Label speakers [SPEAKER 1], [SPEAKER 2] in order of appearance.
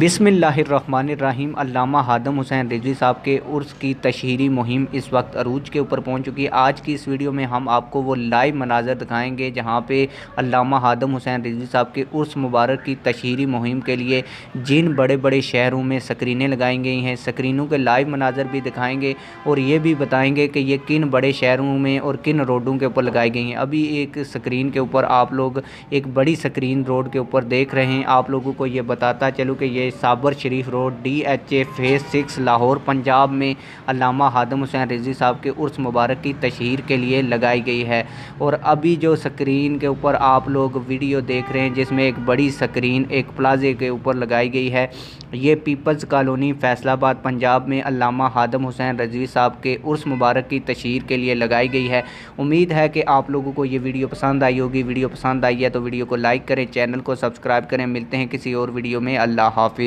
[SPEAKER 1] बिस्मिल्लाहिर्रहमानिर्रहीम। अल्लामा हादम हुसैन रिजवी साहब के उर्स की तशहीरी मुहिम इस वक्त अरूज के ऊपर पहुंच चुकी है। आज की इस वीडियो में हम आपको वो लाइव मनाज़र दिखाएंगे जहां पे अल्लामा हादम हुसैन रिजवी साहब के उर्स मुबारक की तशहीरी मुहिम के लिए जिन बड़े बड़े शहरों में स्क्रीनें लगाई गई हैं, स्क्रीनों के लाइव मनाज़र भी दिखाएँगे और ये भी बताएँगे कि ये किन बड़े शहरों में और किन रोडों के ऊपर लगाई गई हैं। अभी एक स्क्रीन के ऊपर आप लोग एक बड़ी स्क्रीन रोड के ऊपर देख रहे हैं। आप लोगों को ये बताता चलूँ कि ये Sabar Sharif road DHA phase 6 Lahore Punjab में अल्लामा हादम हुसैन रिजवी साहब के उर्स मुबारक की तशहीर के लिए लगाई गई है। और अभी जो स्क्रीन के ऊपर आप लोग वीडियो देख रहे हैं जिसमें एक बड़ी स्क्रीन एक प्लाजे के ऊपर लगाई गई है, ये पीपल्स कॉलोनी फैसलाबाद पंजाब में अल्लामा हादम हुसैन रिजवी साहब के उर्स मुबारक की तशहीर के लिए लगाई गई है। उम्मीद है कि आप लोगों को ये वीडियो पसंद आई होगी। वीडियो पसंद आई है तो वीडियो को लाइक करें, चैनल को सब्सक्राइब करें। मिलते हैं किसी और वीडियो में। अल्लाह हाफिज़।